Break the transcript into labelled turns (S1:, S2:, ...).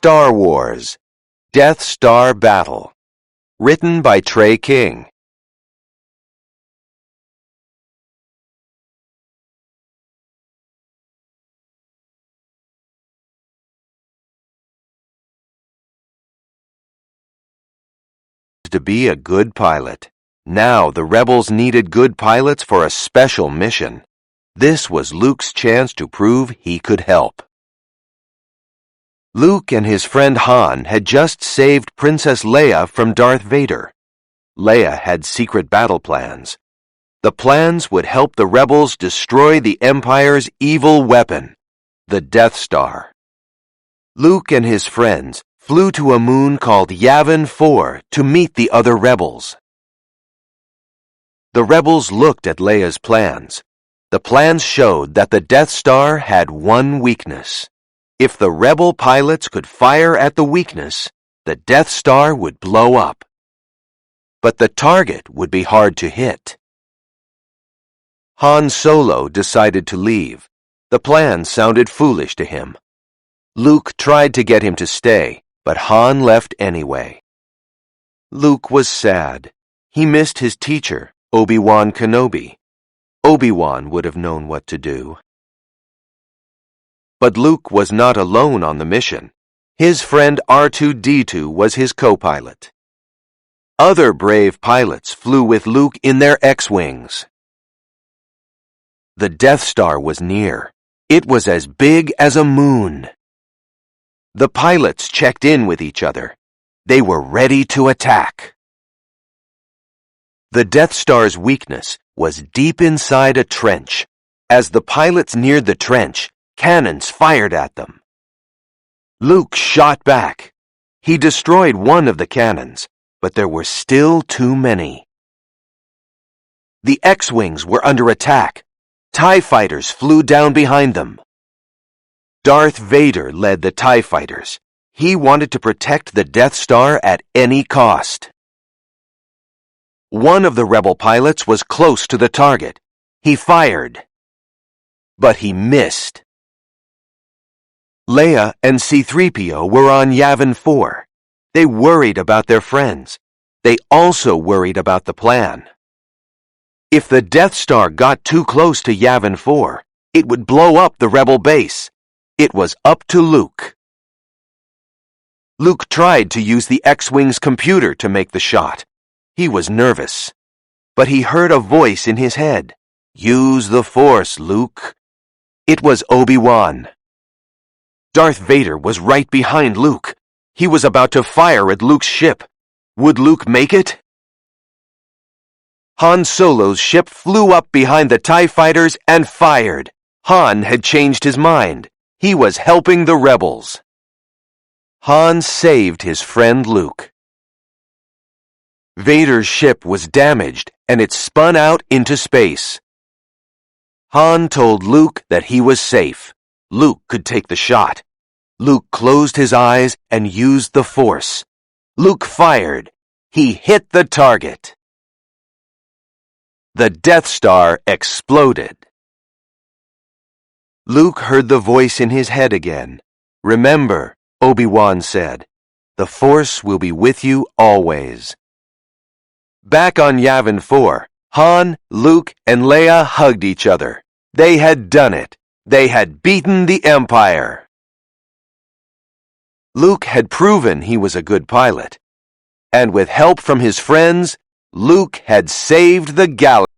S1: Star Wars, Death Star Battle. Written by Trey King. To be a good pilot. Now the rebels needed good pilots for a special mission. This was Luke's chance to prove he could help. Luke and his friend Han had just saved Princess Leia from Darth Vader. Leia had secret battle plans. The plans would help the rebels destroy the Empire's evil weapon, the Death Star. Luke and his friends flew to a moon called Yavin 4 to meet the other rebels. The rebels looked at Leia's plans. The plans showed that the Death Star had one weakness. If the rebel pilots could fire at the weakness, the Death Star would blow up. But the target would be hard to hit. Han Solo decided to leave. The plan sounded foolish to him. Luke tried to get him to stay, but Han left anyway. Luke was sad. He missed his teacher, Obi-Wan Kenobi. Obi-Wan would have known what to do. But Luke was not alone on the mission. His friend R2-D2 was his co-pilot. Other brave pilots flew with Luke in their X-Wings. The Death Star was near. It was as big as a moon. The pilots checked in with each other. They were ready to attack. The Death Star's weakness was deep inside a trench. As the pilots neared the trench, cannons fired at them. Luke shot back. He destroyed one of the cannons, but there were still too many. The X-Wings were under attack. TIE fighters flew down behind them. Darth Vader led the TIE fighters. He wanted to protect the Death Star at any cost. One of the rebel pilots was close to the target. He fired, but he missed. Leia and C-3PO were on Yavin 4. They worried about their friends. They also worried about the plan. If the Death Star got too close to Yavin 4, it would blow up the rebel base. It was up to Luke. Luke tried to use the X-Wing's computer to make the shot. He was nervous, but he heard a voice in his head. "Use the Force, Luke." It was Obi-Wan. Darth Vader was right behind Luke. He was about to fire at Luke's ship. Would Luke make it? Han Solo's ship flew up behind the TIE fighters and fired. Han had changed his mind. He was helping the rebels. Han saved his friend Luke. Vader's ship was damaged and it spun out into space. Han told Luke that he was safe. Luke could take the shot. Luke closed his eyes and used the Force. Luke fired. He hit the target. The Death Star exploded. Luke heard the voice in his head again. "Remember," Obi-Wan said, "the Force will be with you always." Back on Yavin 4, Han, Luke, and Leia hugged each other. They had done it. They had beaten the Empire. Luke had proven he was a good pilot. And with help from his friends, Luke had saved the galaxy.